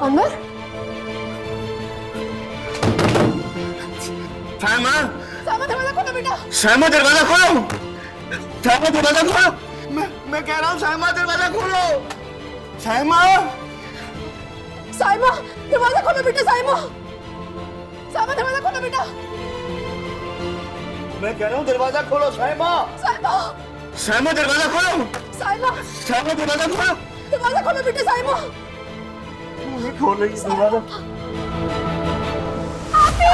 अनवर, साइमा, साइमा दरवाजा खोलो बेटा। साइमा दरवाजा खोलो, साइमा दरवाजा खोलो। मैं कह रहा हूँ साइमा दरवाजा खोलो। साइमा, साइमा दरवाजा खोलो बेटा। साइमा, साइमा दरवाजा खोलो बेटा। मैं कह रहा हूँ दरवाजा खोलो साइमा। साइमा, साइमा दरवाजा खोलो। साइमा, साइमा दरवाजा खोलो। दरवाजा खोलो बेटा। साइमा, खोल रही दरवाजा। आपी,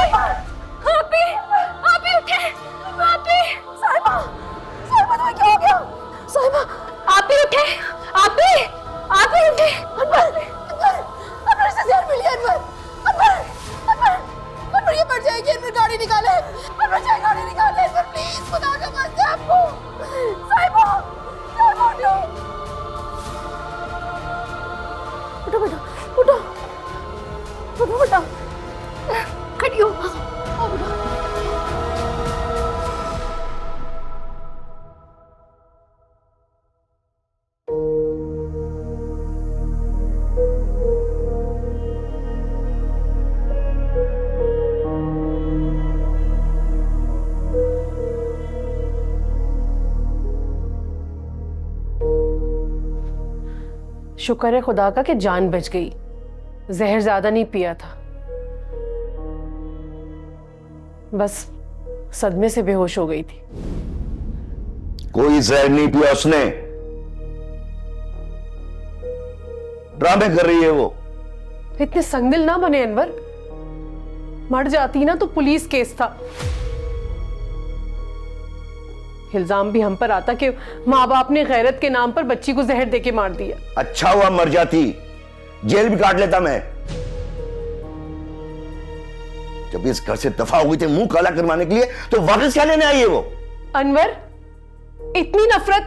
आपी उठे, आपी। साइमा, साइमा तुम्हें क्या हो गया? साइमा, आपी उठे, आपी, आपी उठे। अनवर, अनवर, अनवर से जहर मिली है। अनवर, अनवर, अनवर, अनवर ये मर जाएगी। अनवर गाड़ी निकाले, अनवर चाहे गाड़ी निकाले। अनवर प्लीज, खुदा का वास्ते आपको। साइमा, साइमा उठो, उठो बेटा, उठो, उठो बेटा, खड़ी हो। आओ बेटा। शुक्र है खुदा का कि जान बच गई, जहर ज्यादा नहीं पिया था, बस सदमे से बेहोश हो गई थी। कोई जहर नहीं पिया उसने, ड्रामे कर रही है वो। इतने संगदिल ना बने अनवर, मर जाती ना तो पुलिस केस था, इल्जाम भी हम पर आता कि माँ बाप ने गैरत के नाम पर बच्ची को जहर देके मार दिया। अच्छा हुआ मर जाती, जेल भी काट लेता मैं। जब इस घर से दफा हो गई थी मुंह काला करवाने के लिए, तो वापस क्या लेने आई है वो? अनवर, इतनी नफरत?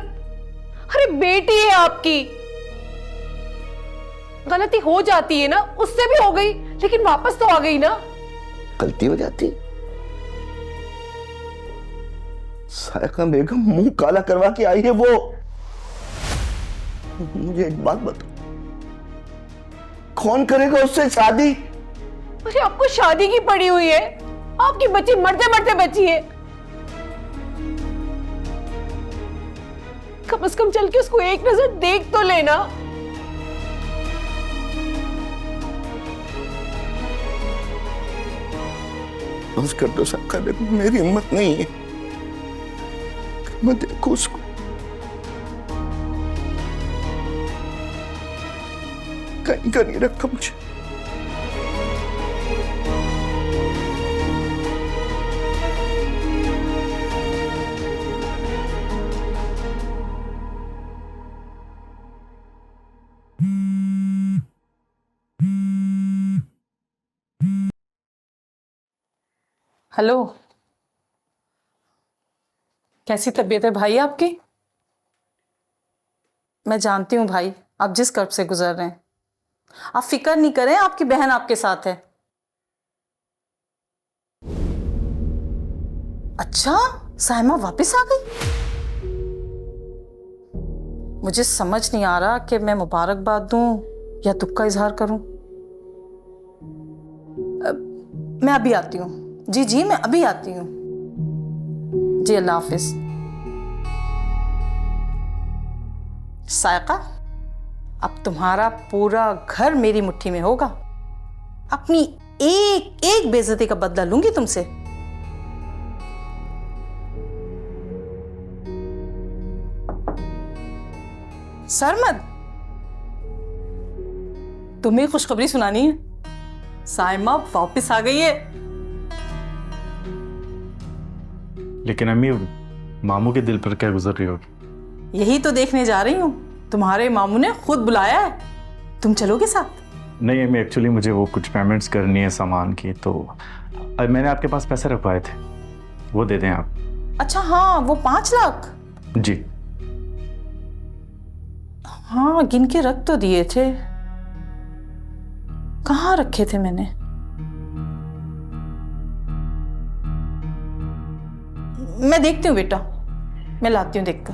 अरे बेटी है आपकी, गलती हो जाती है ना, उससे भी हो गई, लेकिन वापस तो आ गई ना। गलती हो जाती? सायका बेगम मुंह काला करवा के आई है वो। मुझे एक बात बताओ, कौन करेगा उससे शादी? अरे आपको शादी की पड़ी हुई है, आपकी बच्ची मरते मरते बची है, कम से कम चल के उसको एक नजर देख तो लेना। बस कर दो सायका बेगम, मेरी हिम्मत नहीं है, मैं देखो उसको। कहीं का नहीं रखा मुझे। हेलो, कैसी तबीयत है भाई आपकी? मैं जानती हूँ भाई, आप जिस कर्ब से गुजर रहे हैं, आप फिक्र नहीं करें, आपकी बहन आपके साथ है। अच्छा, साइमा वापस आ गई? मुझे समझ नहीं आ रहा कि मैं मुबारकबाद दूं या दुख का इजहार करूं। मैं अभी आती हूँ। जी जी, मैं अभी आती हूँ। जी, अल्लाह हाफिज। सायका, अब तुम्हारा पूरा घर मेरी मुट्ठी में होगा। अपनी एक एक बेइज्जती का बदला लूंगी तुमसे। सरमद, तुम्हें खुशखबरी सुनानी है, साइमा वापस आ गई है। लेकिन अम्मी, मामू के दिल पर क्या गुजर रही होगी? यही तो देखने जा रही हूँ, तुम्हारे मामू ने खुद बुलाया है, तुम चलोगे साथ? नहीं अम्मी, एक्चुअली मुझे वो कुछ पेमेंट्स करनी है सामान की, तो मैंने आपके पास पैसे रखवाए थे, वो दे दें आप। अच्छा हाँ, वो 5 लाख? जी हाँ, गिन के रख तो दिए थे, कहाँ रखे थे मैंने? मैं देखती हूँ बेटा, मैं लाती हूँ देखकर।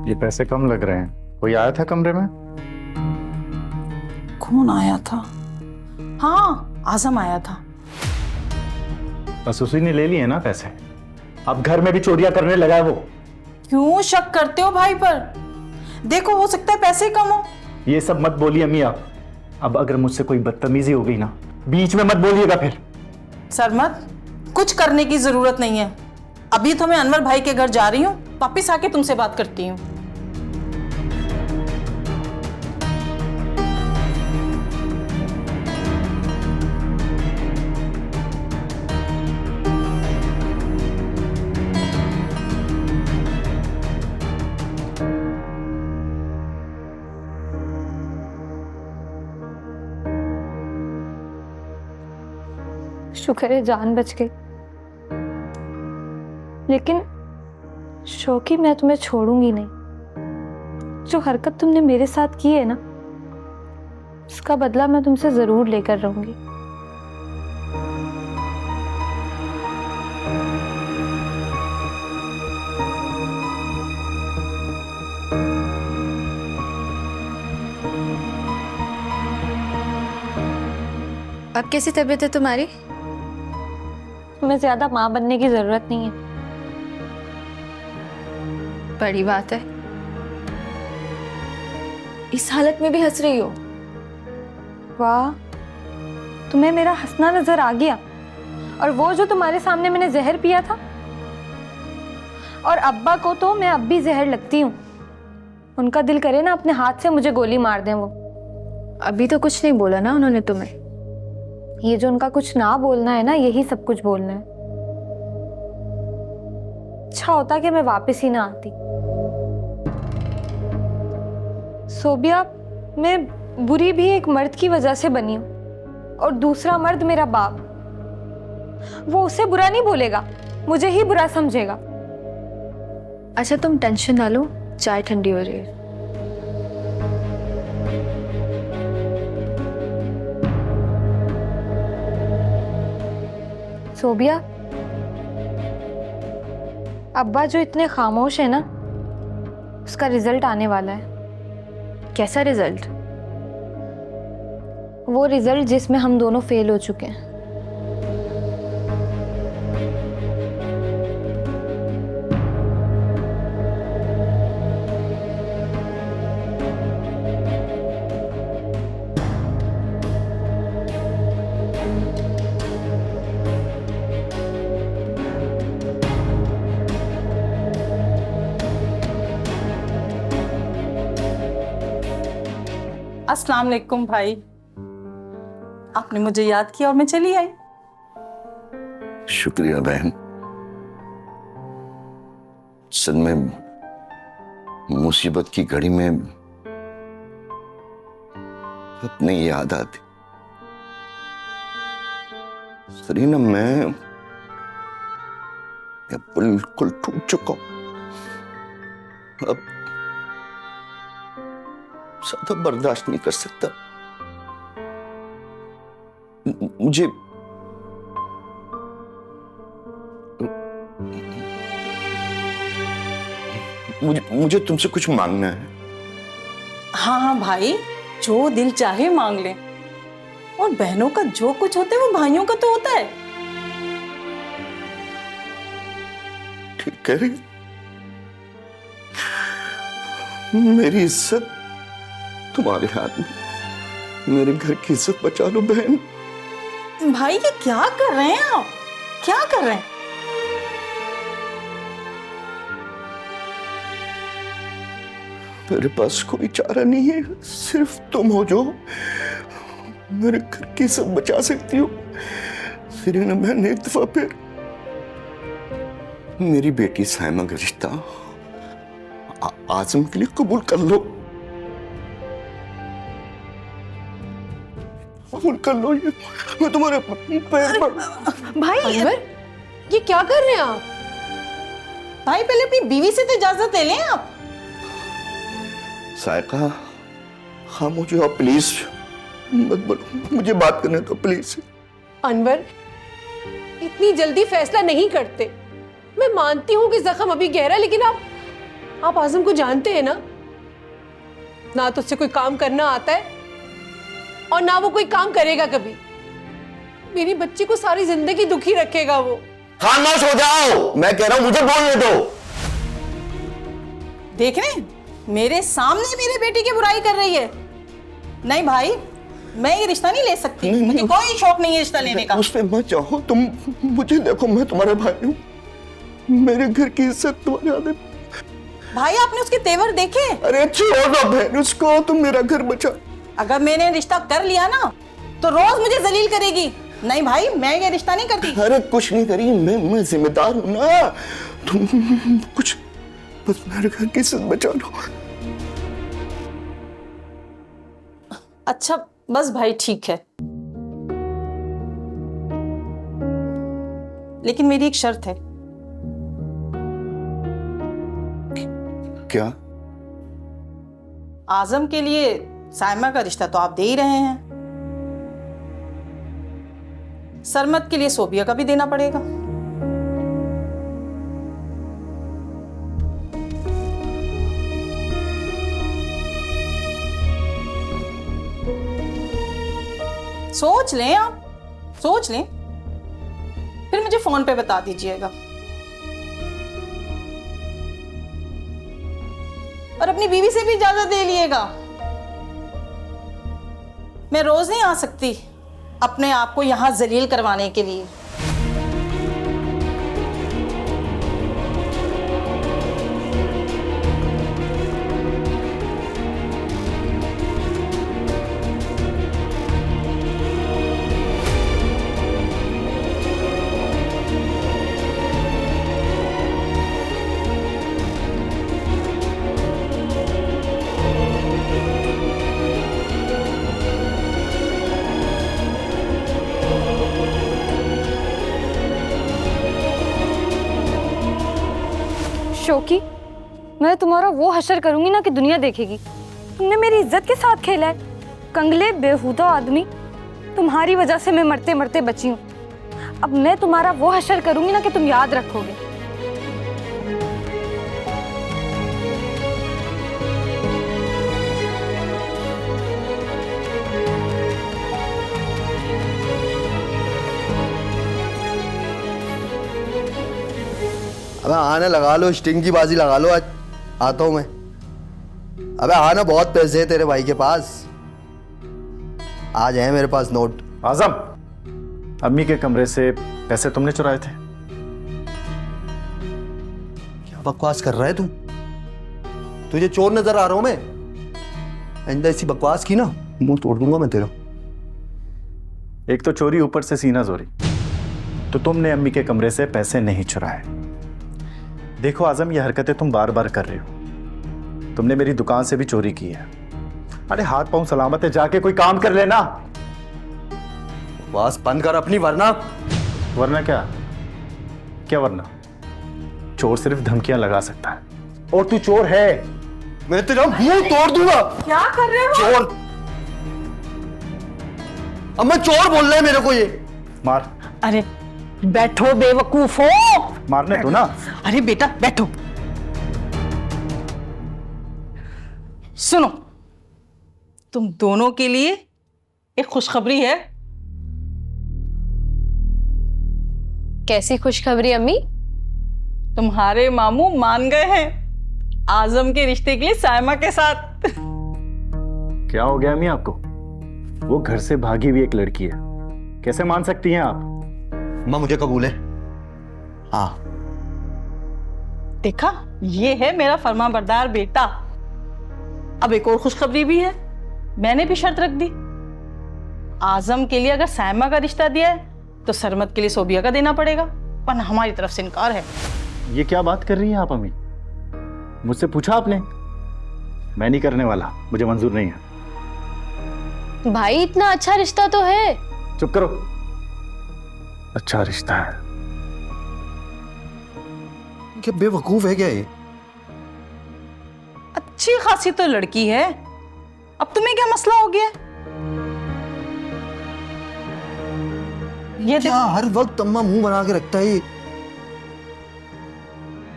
ये पैसे कम लग रहे हैं। कोई आया था कमरे में? कौन आया था? हाँ, आजम आया था। बस उसी ने ले लिए ना पैसे। अब घर में भी चोरियां करने लगा है वो। क्यों शक करते हो भाई पर? देखो, हो सकता है पैसे कम हो। ये सब मत बोलिए अम्मी आप। अब अगर मुझसे कोई बदतमीजी हो गई ना, बीच में मत बोलिएगा फिर। सरमत, कुछ करने की जरूरत नहीं है। अभी तो मैं अनवर भाई के घर जा रही हूँ, वापिस आके तुमसे बात करती हूँ। शुक्र है जान बच गई, लेकिन शौकी मैं तुम्हें छोड़ूंगी नहीं। जो हरकत तुमने मेरे साथ की है ना, उसका बदला मैं तुमसे जरूर लेकर रहूंगी। अब कैसी तबीयत है तुम्हारी? तुम्हें ज्यादा माँ बनने की जरूरत नहीं है। बड़ी बात है, इस हालत में भी हंस रही हो। वाह, तुम्हें मेरा हंसना नजर आ गया। और वो जो तुम्हारे सामने मैंने जहर पिया था, और अब्बा को तो मैं अब भी जहर लगती हूँ। उनका दिल करे ना अपने हाथ से मुझे गोली मार दें वो। अभी तो कुछ नहीं बोला ना उन्होंने तुम्हें? ये जो उनका कुछ ना बोलना है ना, यही सब कुछ बोलना है। अच्छा होता कि मैं वापस ही ना आती। सोबिया, मैं बुरी भी एक मर्द की वजह से बनी हूं, और दूसरा मर्द मेरा बाप। वो उसे बुरा नहीं बोलेगा, मुझे ही बुरा समझेगा। अच्छा तुम टेंशन ना लो, चाय ठंडी हो रही है। सोबिया, अब्बा जो इतने खामोश है ना, उसका रिजल्ट आने वाला है। कैसा रिजल्ट? वो रिजल्ट जिसमें हम दोनों फेल हो चुके हैं। अस्सलाम वालेकुम भाई। आपने मुझे याद किया और मैं चली आई। शुक्रिया बहन। असल में मुसीबत की घड़ी में अपनी याद आती। सरीना, मैं बिल्कुल टूट चुका हूं। अब ज्यादा बर्दाश्त नहीं कर सकता। मुझे तुमसे कुछ मांगना है। हाँ हाँ भाई, जो दिल चाहे मांग ले। और बहनों का जो कुछ होता है वो भाइयों का तो होता है। ठीक कह रही। मेरी इज्जत तुम्हारे हाथ में। मेरे घर की इज्जत बचा लो बहन। भाई ये क्या कर रहे हैं आप? क्या कर रहे हैं? मेरे पास कोई चारा नहीं है, सिर्फ तुम हो जो मेरे घर की इज्जत बचा सकती हो। सरीना बहन, एक दफा फिर मेरी बेटी साइमा का रिश्ता आजम के लिए कबूल कर लो। कबूल कर लो। ये मैं तुम्हारे पैर पर। भाई अनवर, ये क्या कर रहे हैं आप? भाई पहले अपनी बीवी से तो इजाजत ले लें आप। सायका, खामोश हो प्लीज। मत बोलो, मुझे बात करने दो प्लीज। अनवर, इतनी जल्दी फैसला नहीं करते। मैं मानती हूँ कि जख्म अभी गहरा, लेकिन आप आप आजम को जानते हैं ना? ना तो उससे कोई काम करना आता है और ना वो कोई काम करेगा कभी। मेरी बच्ची को सारी जिंदगी दुखी रखेगा वो। खामोश हो जाओ, मैं कह रहा हूं मुझे बोलने दो। देख रहे हैं, मेरे सामने मेरे बेटी की बुराई कर रही है। नहीं भाई, मैं ये रिश्ता नहीं ले सकती। मुझे कोई शौक नहीं है रिश्ता लेने का। उस पे मत जाओ तुम, मुझे देखो, मैं तुम्हारा भाई हूँ। मेरे घर की इज्जत तुम्हारे हाथ में। भाई आपने उसके तेवर देखे? अरे छोड़ो ना बहन उसको, तुम मेरा घर बचा। अगर मैंने रिश्ता कर लिया ना तो रोज मुझे जलील करेगी। नहीं भाई, मैं ये रिश्ता नहीं करती। अरे कुछ नहीं करी, मैं जिम्मेदार हूं ना। तुम कुछ बस मेरे घर की इज्जत बचा लो। अच्छा बस भाई, ठीक है, लेकिन मेरी एक शर्त है। क्या? आजम के लिए साइमा का रिश्ता तो आप दे ही रहे हैं, सरमत के लिए सोबिया का भी देना पड़ेगा। सोच लें, आप सोच लें, फिर मुझे फोन पे बता दीजिएगा। और अपनी बीवी से भी इजाजत दे लिएगा। मैं रोज नहीं आ सकती अपने आप को यहां जलील करवाने के लिए। शौकी, मैं तुम्हारा वो हशर करूंगी ना कि दुनिया देखेगी। तुमने मेरी इज्जत के साथ खेला है। कंगले बेहुदा आदमी, तुम्हारी वजह से मैं मरते मरते बची हूँ। अब मैं तुम्हारा वो हशर करूंगी ना कि तुम याद रखोगे। अबे आना, लगा लो स्टिंग की बाजी लगा लो। आज आता हूं मैं। अबे आना, बहुत पैसे है तेरे भाई के पास। आज है मेरे पास नोट। आजम, अम्मी के कमरे से पैसे तुमने चुराए थे? क्या बकवास कर रहा है तू? तुझे चोर नजर आ रहा हूं मैं? आइंदा ऐसी बकवास की ना मुंह तोड़ दूंगा मैं तेरा। एक तो चोरी, ऊपर से सीना जोरी। तो तुमने अम्मी के कमरे से पैसे नहीं चुराए। देखो आजम, ये हरकतें तुम बार बार कर रहे हो। तुमने मेरी दुकान से भी चोरी की है। अरे हाथ पांव सलामत है, जाके कोई काम कर लेना। बस बंद कर अपनी, वरना वरना क्या? क्या वरना? चोर सिर्फ धमकियां लगा सकता है, और तू चोर है। मैं तेरा मुंह तोड़ दूंगा। क्या कर रहे हो? चोर! अब मैं चोर बोल रहा है मेरे को ये। मार। अरे बैठो बेवकूफो। मारने तो ना। अरे बेटा बैठो। सुनो, तुम दोनों के लिए एक खुशखबरी है। कैसी खुशखबरी अम्मी? तुम्हारे मामू मान गए हैं आजम के रिश्ते के लिए साइमा के साथ। क्या हो गया अम्मी आपको? वो घर से भागी हुई एक लड़की है, कैसे मान सकती हैं आप? मां मुझे कबूल है। हाँ, देखा, ये है मेरा फरमाबरदार बेटा। अब एक और खुशखबरी भी है। मैंने भी शर्त रख दी, आजम के लिए अगर साइमा का रिश्ता दिया है तो सरमत के लिए सोबिया का देना पड़ेगा, वरना हमारी तरफ से इनकार है। ये क्या बात कर रही हैं आप अम्मी? मुझसे पूछा आपने? मैं नहीं करने वाला, मुझे मंजूर नहीं है। भाई इतना अच्छा रिश्ता तो है। चुप करो। अच्छा रिश्ता है? क्या बेवकूफ है क्या ये? अच्छी खासी तो लड़की है, अब तुम्हें क्या मसला हो गया? ये क्या हर वक्त अम्मा मुंह बना के रखता है ये?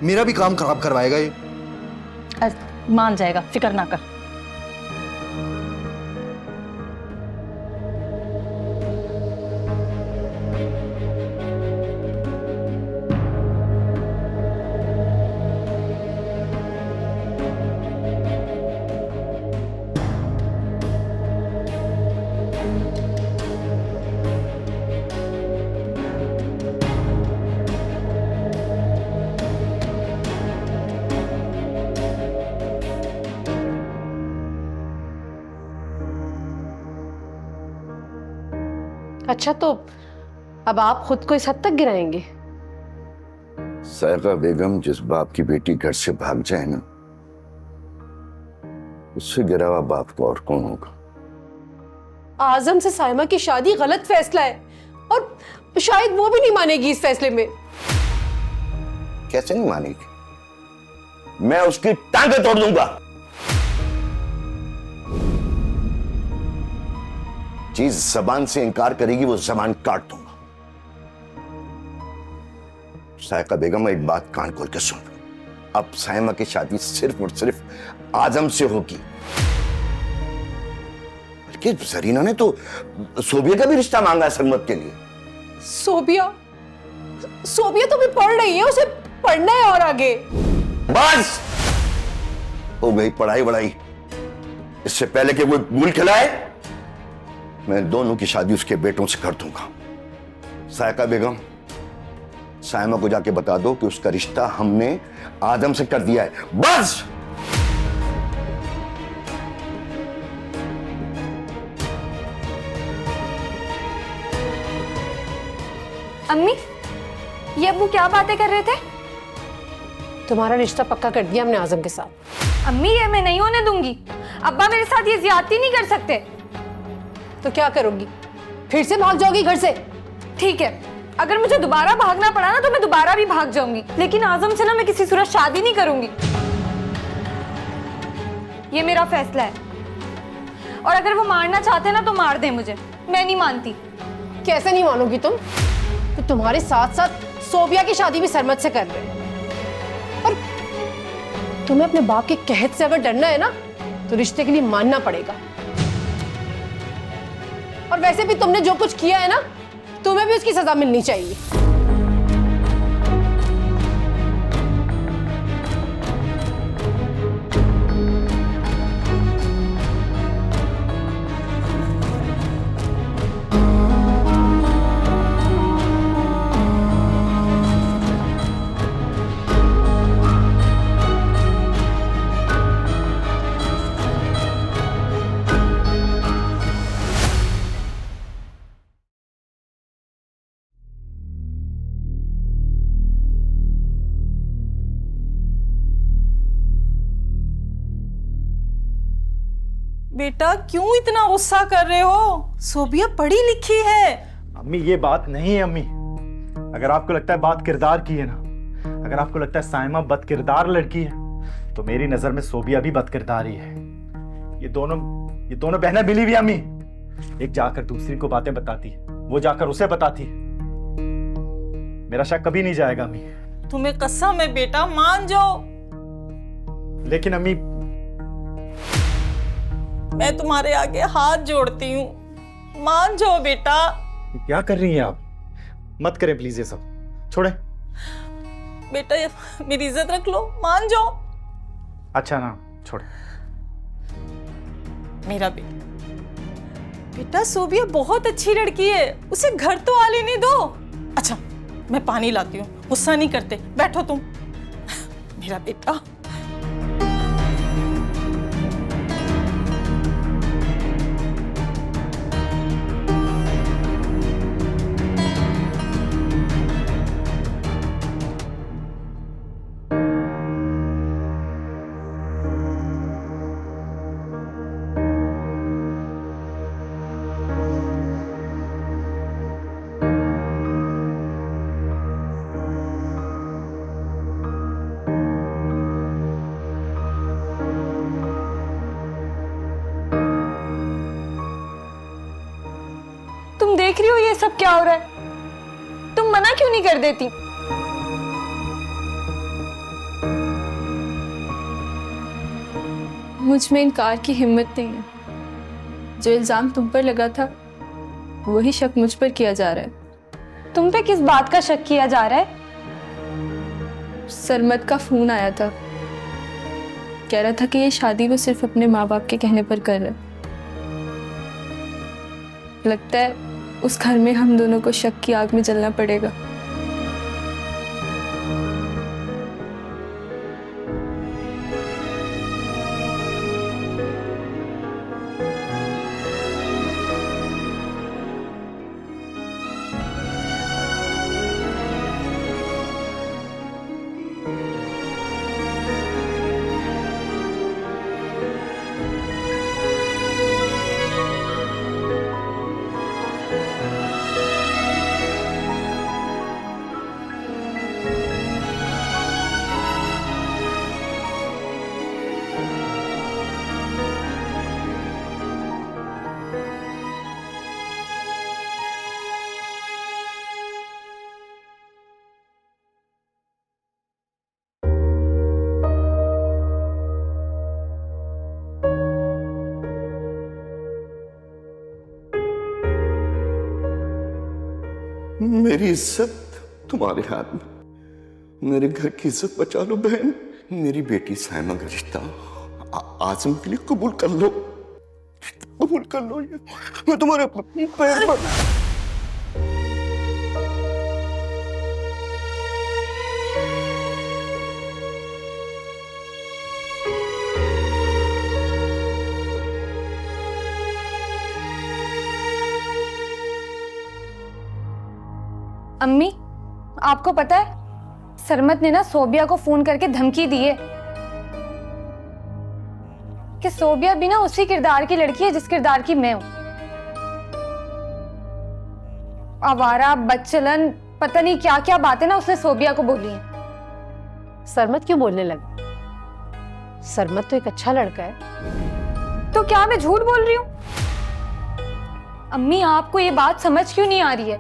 मेरा भी काम खराब करवाएगा ये। मान जाएगा, फिक्र ना कर। अच्छा, तो अब आप खुद को इस हद तक गिराएंगे? सायका बेगम, जिस बाप की बेटी घर से भाग जाए ना, उससे गिरा हुआ बाप को और कौन होगा? आजम से साइमा की शादी गलत फैसला है और शायद वो भी नहीं मानेगी इस फैसले में। कैसे नहीं मानेगी? मैं उसकी टांगें तोड़ दूंगा। चीज जबान से इनकार करेगी, वो जबान काट दूंगा। सायका बेगम, एक बात कान खोल के सुन, अब साइमा की शादी सिर्फ और सिर्फ आजम से होगी। बल्कि जरीना ने तो सोबिया का भी रिश्ता मांगा है सरमत के लिए। सोबिया तो भी पढ़ रही है, उसे पढ़ना है और आगे। बस हो गई पढ़ाई वढ़ाई। इससे पहले कि वो भूल खिलाए, मैं दोनों की शादी उसके बेटों से कर दूंगा। सायका बेगम, साइमा को जाके बता दो कि उसका रिश्ता हमने आदम से कर दिया है। बस। अम्मी, ये अब्बू क्या बातें कर रहे थे? तुम्हारा रिश्ता पक्का कर दिया हमने आजम के साथ। अम्मी, ये मैं नहीं होने दूंगी। अब्बा मेरे साथ ये ज्यादती नहीं कर सकते। तो क्या करोगी? फिर से भाग जाओगी घर से? ठीक है, अगर मुझे दोबारा भागना पड़ा ना तो मैं दोबारा भी भाग जाऊंगी, लेकिन आजम से ना मैं किसी सूरत शादी नहीं करूंगी। ये मेरा फैसला है। और अगर वो मारना चाहते ना तो मार दे मुझे, मैं नहीं मानती। कैसे नहीं मानोगी तुम? तो तुम्हारे साथ साथ सोबिया की शादी भी सरमत से कर रहे हैं। और तुम्हें अपने बाप के कहत से अगर डरना है ना तो रिश्ते के लिए मानना पड़ेगा। और वैसे भी तुमने जो कुछ किया है ना, तुम्हें भी उसकी सजा मिलनी चाहिए। बेटा क्यों इतना गुस्सा कर रहे हो? सोबिया पढ़ी लिखी है। अम्मी, ये बात नहीं है अम्मी। अगर आपको लगता है बात किरदार की है ना, अगर आपको लगता है साइमा बदकिरदार लड़की है, तो मेरी नजर में सोबिया भी बदकिरदार ही है। ये दोनों बहनें मिली हुई अम्मी। एक जाकर दूसरी को बातें बताती है, वो जाकर उसे बताती है। मेरा शक कभी नहीं जाएगा अम्मी। तुम्हें कसम है बेटा, मान जाओ। लेकिन अम्मी, मैं तुम्हारे आगे हाथ जोड़ती हूँ, मान जाओ बेटा। क्या कर रही हैं आप? मत करें प्लीज, ये सब छोड़े। बेटा मेरी इज्जत रख लो, मान जाओ। अच्छा ना, छोड़े। मेरा बेटा सोबिया बहुत अच्छी लड़की है, उसे घर तो आ लेने दो। अच्छा, मैं पानी लाती हूँ, गुस्सा नहीं करते, बैठो तुम। मेरा बेटा। तुम देख रही हो ये सब क्या हो रहा है? तुम मना क्यों नहीं कर देती? मुझ में इनकार की हिम्मत नहीं है। जो इल्जाम तुम पर लगा था वही शक मुझ पर किया जा रहा है। तुम पे किस बात का शक किया जा रहा है? सरमत का फोन आया था, कह रहा था कि ये शादी वो सिर्फ अपने माँ बाप के कहने पर कर रहा है। लगता है उस घर में हम दोनों को शक की आग में जलना पड़ेगा। मेरी इज्जत तुम्हारे हाथ में, मेरे घर की इज्जत बचा लो बहन। मेरी बेटी साइमा का रिश्ता आजम के लिए कबूल कर लो, कबूल कर लो। ये मैं तुम्हारे पैर पर। अम्मी, आपको पता है सरमत ने ना सोबिया को फोन करके धमकी दी है कि सोबिया भी ना उसी किरदार की लड़की है जिस किरदार की मैं हूं। आवारा, बदचलन, पता नहीं क्या क्या बातें ना उसने सोबिया को बोली हैं। सरमत क्यों बोलने लगी? सरमत तो एक अच्छा लड़का है। तो क्या मैं झूठ बोल रही हूं? अम्मी, आपको ये बात समझ क्यों नहीं आ रही है?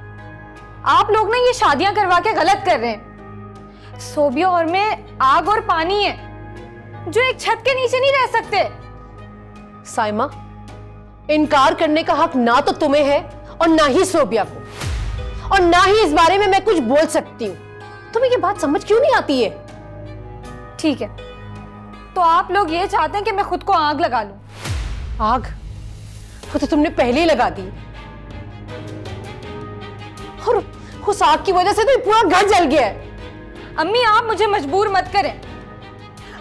आप लोग ना ये शादियां करवा के गलत कर रहे हैं। सोबिया और मैं आग और पानी है जो एक छत के नीचे नहीं रह सकते। साइमा, इनकार करने का हक ना तो तुम्हें है और ना ही सोबिया को, और ना ही इस बारे में मैं कुछ बोल सकती हूँ। तुम्हें ये बात समझ क्यों नहीं आती है? ठीक है, तो आप लोग ये चाहते हैं कि मैं खुद को आग लगा लूं? आग? वो तो तुमने पहले ही लगा दी, और उस आग की वजह से तो पूरा घर जल गया है। अम्मी, आप मुझे मजबूर मत करें।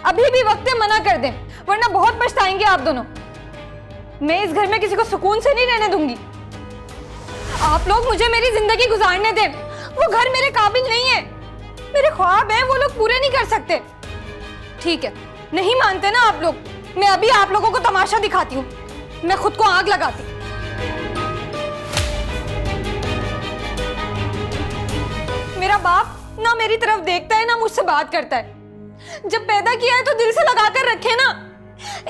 अभी भी वक्त है मना कर दें, वरना बहुत पछताएंगे आप दोनों। मैं इस घर में किसी को सुकून से नहीं रहने दूंगी। आप लोग मुझे मेरी जिंदगी गुजारने दें। वो घर मेरे काबिल नहीं है। मेरे ख्वाब हैं, वो लोग पूरे नहीं कर सकते। ठीक है, नहीं मानते ना आप लोग? मैं अभी आप लोगों को तमाशा दिखाती हूँ। मैं खुद को आग लगाती। मेरा बाप ना मेरी तरफ देखता है ना मुझसे बात करता है। जब पैदा किया है तो दिल से लगा कर रखे ना।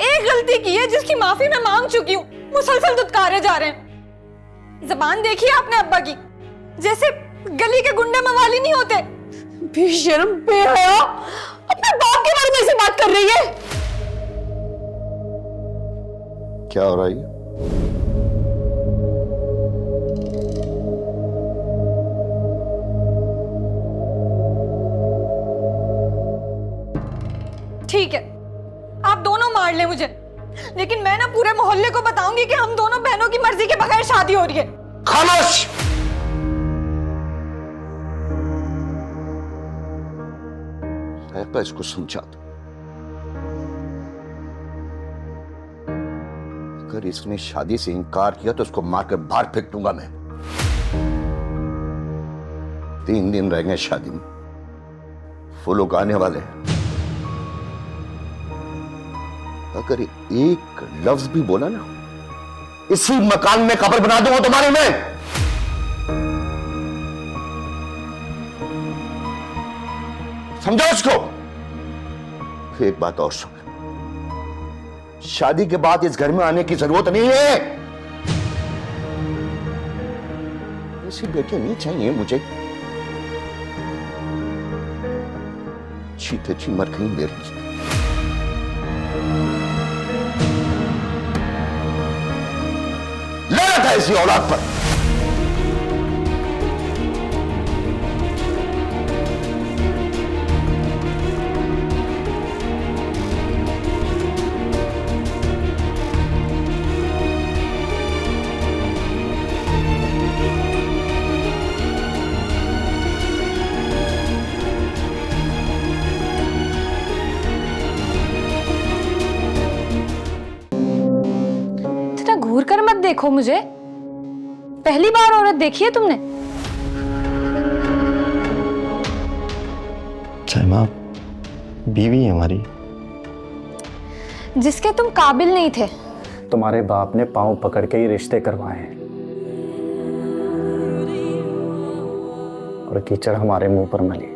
एक गलती की है जिसकी माफी मैं मांग चुकी हूँ, मुसलसल दुत्कारे जा रहे हैं। जबान देखी है आपने अब्बा की? जैसे गली के गुंडे मवाली नहीं होते। बेशर्म, बेहया, अपने बाप के बारे में ऐसे बात कर रही है। क्या हो रहा है? ठीक है, आप दोनों मार ले मुझे, लेकिन मैं ना पूरे मोहल्ले को बताऊंगी कि हम दोनों बहनों की मर्जी के बगैर शादी हो रही है। खामोश! इसको समझा दो। अगर इसने शादी से इनकार किया तो उसको मारकर बाहर फेंक दूंगा मैं। 3 दिन रह गए शादी में, वो लोग आने वाले हैं। अगर एक लफ्ज भी बोला ना, इसी मकान में कब्र बना दूंगा तुम्हारे में। समझो इसको। फिर एक बात और सुन, शादी के बाद इस घर में आने की जरूरत नहीं है। ऐसी बेटियां नहीं चाहिए मुझे। चीते ची मर गई मेरी। लानत है इसी औलाद पर। घूर कर मत देखो मुझे, पहली बार औरत देखी है तुमने? सैमा बीवी है हमारी। जिसके तुम काबिल नहीं थे। तुम्हारे बाप ने पांव पकड़ के ही रिश्ते करवाए हैं और कीचड़ हमारे मुंह पर मली।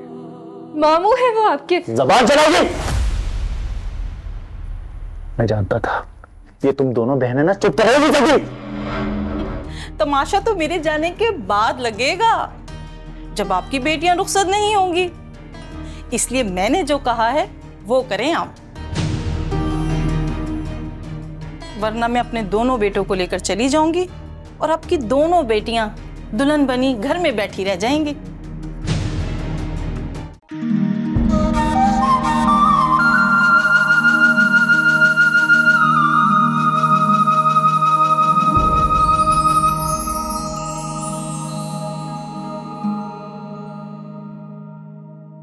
मामू है वो आपके। जबान चलाओगी? मैं जानता था ये तुम दोनों बहनें ना चुप रहेगी कभी। तमाशा तो मेरे जाने के बाद लगेगा, जब आपकी बेटियां रुखसत नहीं होंगी। इसलिए मैंने जो कहा है वो करें आप, वरना मैं अपने दोनों बेटों को लेकर चली जाऊंगी और आपकी दोनों बेटियां दुल्हन बनी घर में बैठी रह जाएंगी।